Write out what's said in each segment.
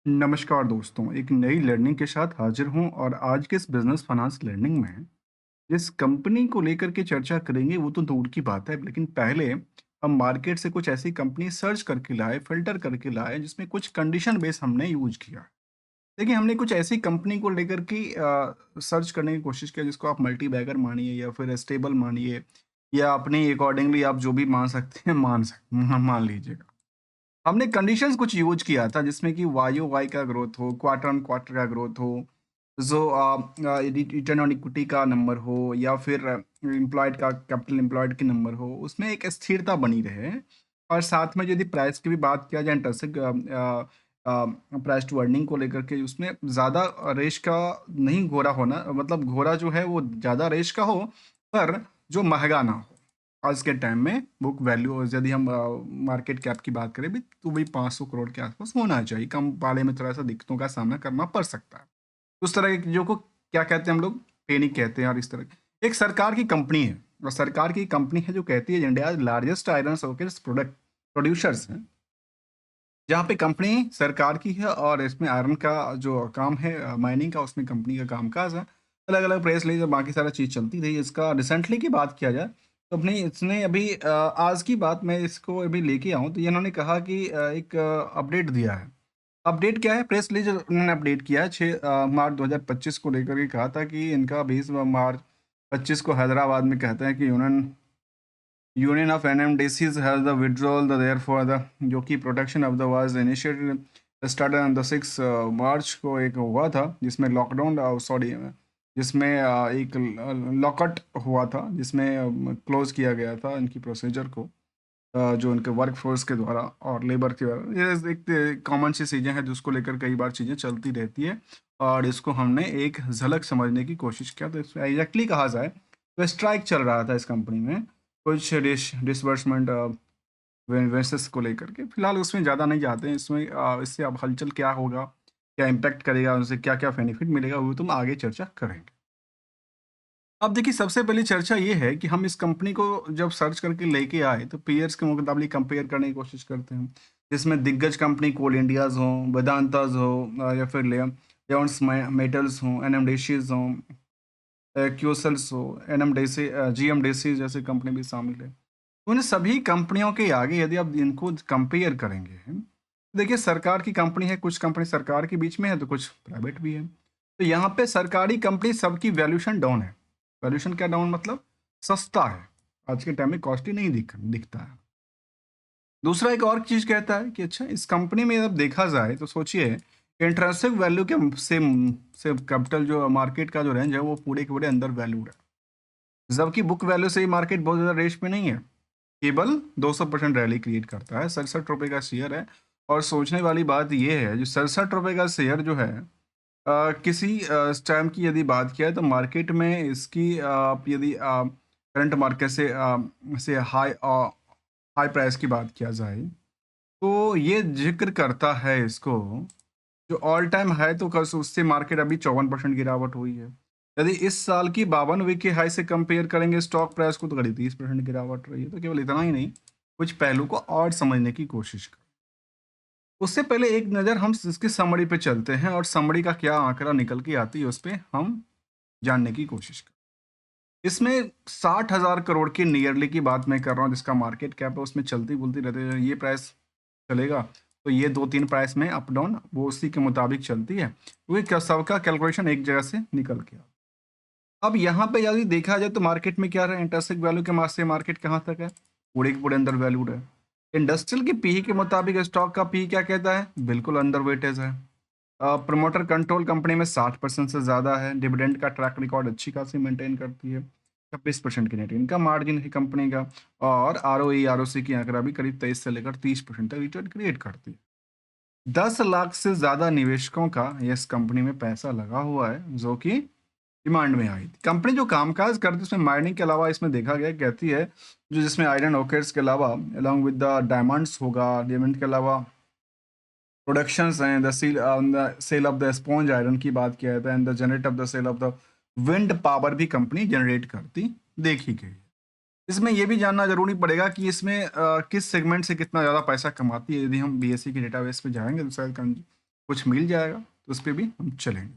नमस्कार दोस्तों, एक नई लर्निंग के साथ हाजिर हूँ और आज के इस बिजनेस फाइनेंस लर्निंग में जिस कंपनी को लेकर के चर्चा करेंगे वो तो दूर की बात है, लेकिन पहले हम मार्केट से कुछ ऐसी कंपनी सर्च करके लाए, फिल्टर करके लाए जिसमें कुछ कंडीशन बेस हमने यूज किया। देखिए, हमने कुछ ऐसी कंपनी को लेकर के सर्च करने की कोशिश किया जिसको आप मल्टी बैगर मानिए या फिर स्टेबल मानिए या अपने अकॉर्डिंगली आप जो भी मान सकते हैं मान लीजिएगा। हमने कंडीशंस कुछ यूज़ किया था जिसमें कि वाई-ओ-वाई का ग्रोथ हो, क्वार्टर ऑन क्वार्टर का ग्रोथ हो, जो रिटर्न ऑन इक्विटी का नंबर हो या फिर एम्प्लॉयड का कैपिटल एम्प्लॉयड के नंबर हो, उसमें एक स्थिरता बनी रहे। और साथ में यदि प्राइस की भी बात किया जाए इंटरेस्टिंग प्राइस टू अर्निंग को लेकर के उसमें ज़्यादा रेश का नहीं घोरा होना, मतलब घोरा जो है वो ज़्यादा रेश का हो, पर जो महँगा ना हो। आज के टाइम में बुक वैल्यू यदि हम मार्केट कैप की बात करें भी तो वही 500 करोड़ के आसपास होना चाहिए। कम पाले में थोड़ा-सा दिक्कतों का सामना करना पड़ सकता है। उस तरह की चीज़ों को क्या कहते हैं हम लोग? पेनिक कहते हैं और इस तरह की। एक सरकार की कंपनी है और सरकार की कंपनी है जो कहती है इंडियाज़ लार्जेस्ट आयरन ओकेस प्रोड्यूसर्स हैं। जहाँ पे कंपनी सरकार की है और इसमें आयरन का जो काम है माइनिंग का उसमें कंपनी का कामकाज है। अलग-अलग प्रेस रिलीज़ और बाकी सारा चीज़ चलती रही है। इसका रिसेंटली की बात किया जाए तो अपने इसने अभी आज की बात मैं इसको अभी लेके आऊँ तो ये इन्होंने कहा कि एक अपडेट दिया है। अपडेट क्या है? प्रेस रिलीज़ उन्होंने अपडेट किया है 6 मार्च 2025 को लेकर के कहा था कि इनका 20 मार्च 25 को हैदराबाद में कहते हैं कि Union of NMDCs has the withdrawal the therefore the जो कि protection of the was initiated started on the 6 मार्च को एक हुआ था जिसमें लॉकडाउन सॉरी जिसमें एक लॉकआउट हुआ था जिसमें क्लोज किया गया था इनकी प्रोसीजर को, जो उनके वर्क फोर्स के द्वारा और लेबर के द्वारा। ये एक कॉमन सी चीज़ें हैं जिसको लेकर कई बार चीज़ें चलती रहती है और इसको हमने एक झलक समझने की कोशिश किया। तो इसमें एग्जैक्टली कहा जाए तो स्ट्राइक चल रहा था इस कंपनी में कुछ डिसबर्समेंट वेंसेस को लेकर के। फिलहाल उसमें ज़्यादा नहीं जाते हैं, इसमें इससे अब हलचल क्या होगा, क्या इम्पैक्ट करेगा, उनसे क्या-क्या बेनिफिट मिलेगा, वो तुम आगे चर्चा करेंगे। अब देखिए, सबसे पहली चर्चा ये है कि हम इस कंपनी को जब सर्च करके लेके आए तो पीयर्स के मुकाबले कंपेयर करने की कोशिश करते हैं। जिसमें दिग्गज कंपनी कोल इंडियाज़ हों, वेदांताज़ हो या फिर लियोन्स मेटल्स हों, एनएमडीसीज़ हों, क्यूसेल्स हो, एनएमडीसी जीएमडीसी जैसी कंपनी भी शामिल है। उन सभी कंपनियों के आगे यदि आप इनको कंपेयर करेंगे, तो देखिए सरकार की कंपनी है, कुछ कंपनी सरकार के बीच में है तो कुछ प्राइवेट भी है। तो यहाँ पे सरकारी कंपनी सबकी वैल्यूएशन डाउन है। वैल्यूएशन क्या डाउन मतलब? सस्ता है। आज के टाइम में कॉस्टली नहीं दिखता है। दूसरा एक और चीज़ कहता है कि अच्छा इस कंपनी में जब देखा जाए तो सोचिए इंट्रिंसिक वैल्यू के से कैपिटल जो मार्केट का जो रेंज है वो पूरे के पूरे अंडर वैल्यूड है। जबकि बुक वैल्यू से ही मार्केट बहुत ज़्यादा रेंज में नहीं है। केवल 200% रैली क्रिएट करता है, ₹67 का शेयर है। और सोचने वाली बात ये है, जो ₹67 का शेयर जो है किसी टाइम की यदि बात किया जाए तो मार्केट में इसकी आप यदि करंट मार्केट से हाई प्राइस की बात किया जाए, तो ये ज़िक्र करता है इसको जो ऑल टाइम हाई तो कस उससे मार्केट अभी 54% गिरावट हुई है। यदि इस साल की 52 वीक के हाई से कंपेयर करेंगे स्टॉक प्राइस को तो करीब 30% गिरावट रही है। तो केवल इतना ही नहीं, कुछ पहलू को और समझने की कोशिश करें। उससे पहले एक नज़र हम इसकी समरी पे चलते हैं और समरी का क्या आंकड़ा निकल के आती है उस पे हम जानने की कोशिश करें। इसमें 60,000 करोड़ की नियरली की बात मैं कर रहा हूँ जिसका मार्केट कैप है, उसमें चलती-बुलती रहती है। ये प्राइस चलेगा, तो ये 2-3 प्राइस में अप डाउन वो उसी के मुताबिक चलती है। क्योंकि सबका कैलकुलेशन एक जगह से निकल के आता है। अब यहाँ पे यदि देखा जाए तो मार्केट में क्या रहा है, इंटरेंसिक वैल्यू के मास से मार्केट कहाँ तक है? पूरे के पूरे अंडर वैल्यूड है। इंडस्ट्रियल की पीई के मुताबिक स्टॉक का पीई क्या कहता है? बिल्कुल अंडर वेटेज है। प्रमोटर कंट्रोल कंपनी में 60% से ज़्यादा है। डिविडेंड का ट्रैक रिकॉर्ड अच्छी खासी मेंटेन करती है। 26% की नेट इनकम मार्जिन है कंपनी का और आरओई, आरओसी की आंकड़ा भी करीब 23 से लेकर 30% तक रिटर्न क्रिएट करती है। 10 लाख से ज़्यादा निवेशकों का इस कंपनी में पैसा लगा हुआ है, जो कि डिमांड में आई थी। कंपनी जो कामकाज करती है उसमें माइनिंग के अलावा इसमें देखा गया कहती है जो जिसमें आयरन ओकेट्स के अलावा अलॉन्ग विद द डायमंड्स होगा, डायमंड के अलावा प्रोडक्शंस हैं, the sale of the sponge iron की बात किया जाता है and the generate of the sale of the wind power भी कंपनी जनरेट करती देखी गई है। इसमें ये भी जानना ज़रूरी पड़ेगा कि इसमें किस सेगमेंट से कितना ज़्यादा पैसा कमाती है। यदि हम बीएसई के डेटाबेस पे जाएँगे तो शायद कुछ मिल जाएगा तो उस पे भी हम चलेंगे।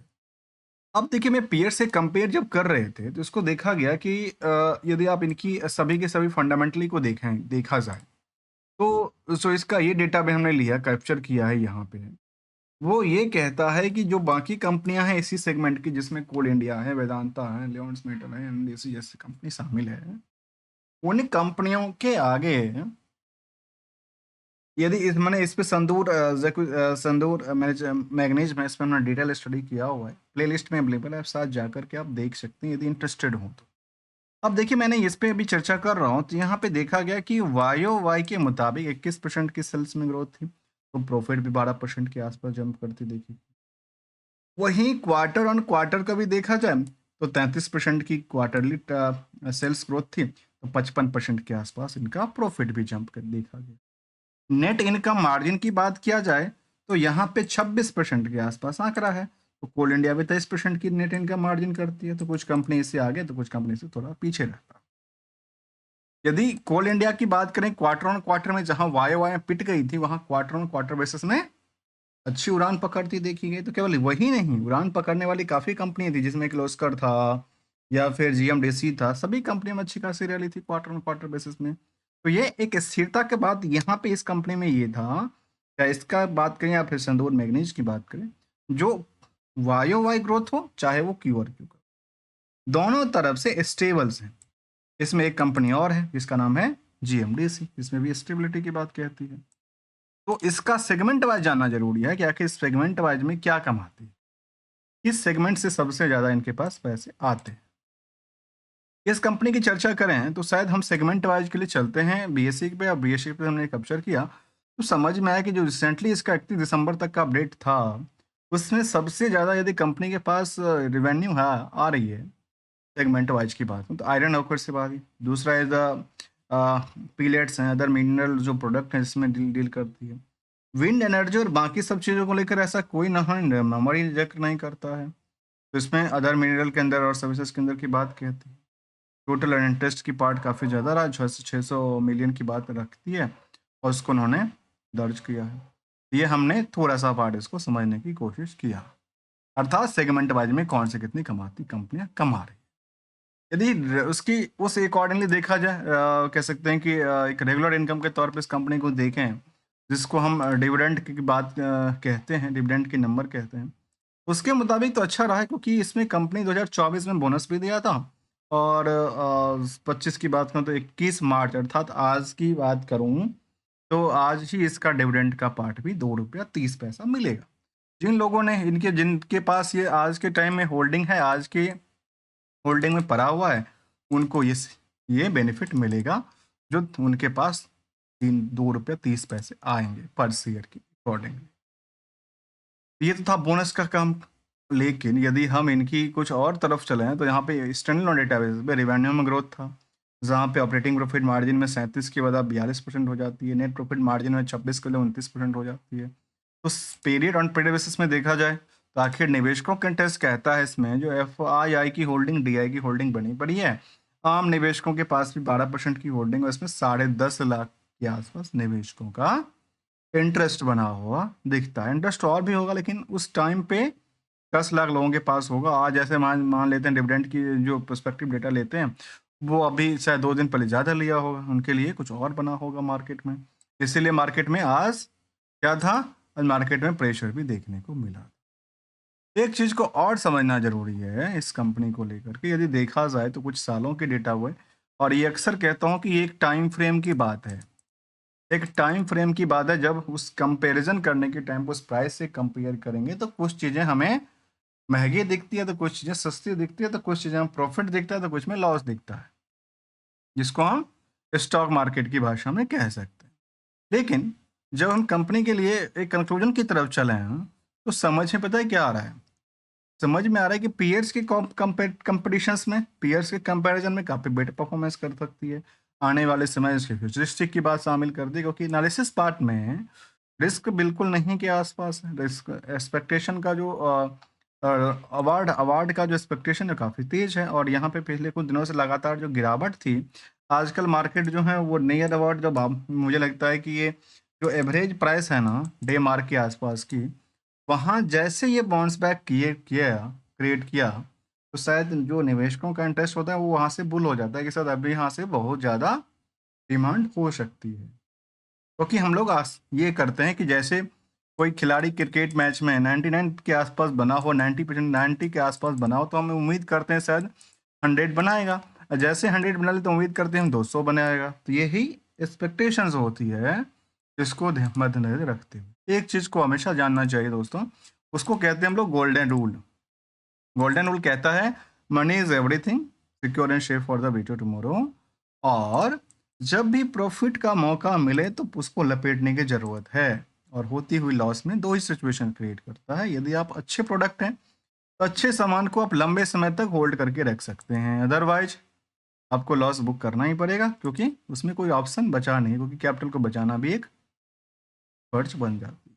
अब देखिए, मैं पीयर से कंपेयर जब कर रहे थे तो इसको देखा गया कि यदि आप इनकी सभी के सभी फंडामेंटली को देखा जाए, तो जो इसका ये डेटा भी हमने लिया, कैप्चर किया है यहाँ पे, वो ये कहता है कि जो बाकी कंपनियां हैं इसी सेगमेंट की, जिसमें कोल इंडिया है, वेदांता है, लियोन्स मेटल है, एनडीसी जैसी कंपनी शामिल है, उन कंपनियों के आगे यदि मैंने इस पे संदूर मैग्नीज में इस पे हमने डिटेल स्टडी किया हुआ है, प्लेलिस्ट में अवेलेबल है, आप साथ जाकर के आप देख सकते हैं यदि इंटरेस्टेड हो तो। अब देखिए, मैंने इस पे अभी चर्चा कर रहा हूँ तो यहाँ पे देखा गया कि वायो वाई के मुताबिक 21% की सेल्स में ग्रोथ थी, तो प्रॉफिट भी 12% के आसपास जंप करती देखी। वहीं क्वार्टर ऑन क्वार्टर का भी देखा जाए तो 33% की क्वार्टरली सेल्स ग्रोथ थी, तो 55% के आसपास इनका प्रॉफिट भी जंप कर देखा गया। नेट इनकम मार्जिन की बात किया जाए तो यहाँ पे 26% के आसपास आंकड़ा है, तो कोल इंडिया भी 23% की नेट इनकम मार्जिन करती है, तो कुछ कंपनी इससे आगे तो कुछ कंपनी से थोड़ा पीछे रहता है। यदि कोल इंडिया की बात करें क्वार्टर ऑन क्वार्टर में, जहां वाई वाई पिट गई थी, वहां क्वार्टर ऑन क्वार्टर बेसिस में अच्छी उड़ान पकड़ती देखी गई। तो केवल वही नहीं, उड़ान पकड़ने वाली काफी कंपनी थी, जिसमें किर्लोस्कर था या फिर जीएमडीसी था, सभी कंपनियों में अच्छी खासी रैली थी क्वार्टर ऑन क्वार्टर बेसिस में। तो ये एक स्थिरता के बाद यहाँ पे इस कंपनी में ये था, या इसका बात करें या फिर संदूर मैग्नीज की बात करें, जो वायो वाई ग्रोथ हो चाहे वो क्यू और क्यू का, दोनों तरफ से स्टेबल्स हैं। इसमें एक कंपनी और है जिसका नाम है जीएमडीसी, इसमें भी स्टेबिलिटी की बात कहती है। तो इसका सेगमेंट वाइज जानना जरूरी है कि आखिर इस सेगमेंट वाइज में क्या कमाती है, किस सेगमेंट से सबसे ज्यादा इनके पास पैसे आते हैं। इस कंपनी की चर्चा करें तो शायद हम सेगमेंट वाइज के लिए चलते हैं बीएसई पे, और बीएसई पे हमने कैप्चर किया तो समझ में आया कि जो रिसेंटली इसका 31 दिसंबर तक का अपडेट था, उसमें सबसे ज़्यादा यदि कंपनी के पास रिवेन्यू है आ रही है, सेगमेंट वाइज की बात हो तो आयरन ऑकर से बात है। दूसरा इज द पीलेट्स हैं, अदर मिनरल जो प्रोडक्ट हैं जिसमें डील करती है। विंड एनर्जी और बाकी सब चीज़ों को लेकर ऐसा कोई नंबर ही जिक्र नहीं करता है, तो इसमें अदर मिनरल के अंदर और सर्विसेज के अंदर की बात कहती है। टोटल इंटरेस्ट की पार्ट काफ़ी ज़्यादा रहा, 600 मिलियन की बात रखती है, और उसको उन्होंने दर्ज किया है। ये हमने थोड़ा सा पार्ट इसको समझने की कोशिश किया, अर्थात सेगमेंट वाइज में कौन से कितनी कमाती कंपनियां कमा रही। यदि उसकी उस अकॉर्डिंगली देखा जाए, कह सकते हैं कि एक रेगुलर इनकम के तौर पे इस कंपनी को देखें, जिसको हम डिविडेंड की बात कहते हैं, डिविडेंड के नंबर कहते हैं, उसके मुताबिक तो अच्छा रहा है, क्योंकि इसमें कंपनी 2024 में बोनस भी दिया था, और 25 की बात करूँ तो 21 मार्च अर्थात आज की बात करूँ तो आज ही इसका डिविडेंड का पार्ट भी 2 रुपया 30 पैसा मिलेगा। जिन लोगों ने जिनके पास ये आज के टाइम में होल्डिंग है, आज के होल्डिंग में पड़ा हुआ है, उनको ये बेनिफिट मिलेगा, जो उनके पास 2 रुपया 30 पैसे आएंगे पर शेयर की अकॉर्डिंग। ये तो था बोनस का काम। लेकिन यदि हम इनकी कुछ और तरफ चले तो यहाँ पे स्टैंडअलोन डेटाबेस पे रेवेन्यू में ग्रोथ था, जहाँ पे ऑपरेटिंग प्रॉफिट मार्जिन में 37 की बजाय 42% हो जाती है, नेट प्रॉफिट मार्जिन में 26 के लिए 29% हो जाती है। तो पीरियड ऑन पीरियड बेसिस में देखा जाए तो आखिर निवेशकों का इंटरेस्ट कहता है इसमें, जो FII की होल्डिंग, DI की होल्डिंग बनी पड़ी है, आम निवेशकों के पास भी 12% की होल्डिंग, और इसमें 10.5 लाख के आसपास निवेशकों का इंटरेस्ट बना हुआ दिखता है। इंटरेस्ट और भी होगा, लेकिन उस टाइम पे 10 लाख लोगों के पास होगा। आज ऐसे मान मान लेते हैं डिविडेंड की जो पर्सपेक्टिव डेटा लेते हैं, वो अभी शायद 2 दिन पहले ज़्यादा लिया होगा, उनके लिए कुछ और बना होगा मार्केट में। इसीलिए मार्केट में आज क्या था, आज मार्केट में प्रेशर भी देखने को मिला। एक चीज़ को और समझना जरूरी है इस कंपनी को लेकर के, यदि देखा जाए तो कुछ सालों के डेटा हुए, और ये अक्सर कहता हूँ कि ये एक टाइम फ्रेम की बात है। एक टाइम फ्रेम की बात है, जब उस कंपैरिजन करने के टाइम उस प्राइस से कंपेयर करेंगे तो कुछ चीज़ें हमें महंगी दिखती है, तो कुछ चीज़ें सस्ती दिखती है, तो कुछ चीज़ें में प्रॉफिट दिखता है, तो कुछ में लॉस दिखता है, जिसको हम स्टॉक मार्केट की भाषा में कह सकते हैं। लेकिन जब हम कंपनी के लिए एक कंक्लूजन की तरफ चले हैं तो समझ में पता है क्या आ रहा है, समझ में आ रहा है कि पीयर्स के कंपटीशंस में, पीयर्स के कंपैरिजन में काफ़ी बेटर परफॉर्मेंस कर सकती है। आने वाले समय इसके फ्यूचरिस्टिक की बात शामिल कर दी, क्योंकि एनालिसिस पार्ट में रिस्क बिल्कुल नहीं के आसपास है। रिस्क एक्सपेक्टेशन का जो अवार्ड का जो एक्सपेक्टेशन है काफ़ी तेज है, और यहाँ पे पिछले कुछ दिनों से लगातार जो गिरावट थी, आजकल मार्केट जो है वो नियर अबाउट, जब मुझे लगता है कि ये जो एवरेज प्राइस है ना डे मार्क के आसपास की, वहाँ जैसे ये बाउंस बैक क्रिएट किया, तो शायद जो निवेशकों का इंटरेस्ट होता है वो वहाँ से बुल हो जाता है कि शायद अभी यहाँ से बहुत ज़्यादा डिमांड हो सकती है। क्योंकि हम लोग ये करते हैं कि जैसे कोई खिलाड़ी क्रिकेट मैच में 99 के आसपास बना हो, 90% 90 के आसपास बना हो, तो हम उम्मीद करते हैं शायद 100 बनाएगा, और जैसे 100 बना ले तो उम्मीद करते हैं 200 बनाएगा। तो यही एक्सपेक्टेशंस होती है, इसको मद्देनजर रखते हुए एक चीज़ को हमेशा जानना चाहिए दोस्तों, उसको कहते हैं हम लोग गोल्डन रूल। गोल्डन रूल कहता है money is everything, secure and safe for the better tomorrow. और जब भी प्रॉफिट का मौका मिले तो उसको लपेटने की जरूरत है, और होती हुई लॉस में दो ही सिचुएशन क्रिएट करता है। यदि आप अच्छे प्रोडक्ट हैं तो अच्छे सामान को आप लंबे समय तक होल्ड करके रख सकते हैं, अदरवाइज आपको लॉस बुक करना ही पड़ेगा, क्योंकि उसमें कोई ऑप्शन बचा नहीं, क्योंकि कैपिटल को बचाना भी एक खर्च बन जाता है।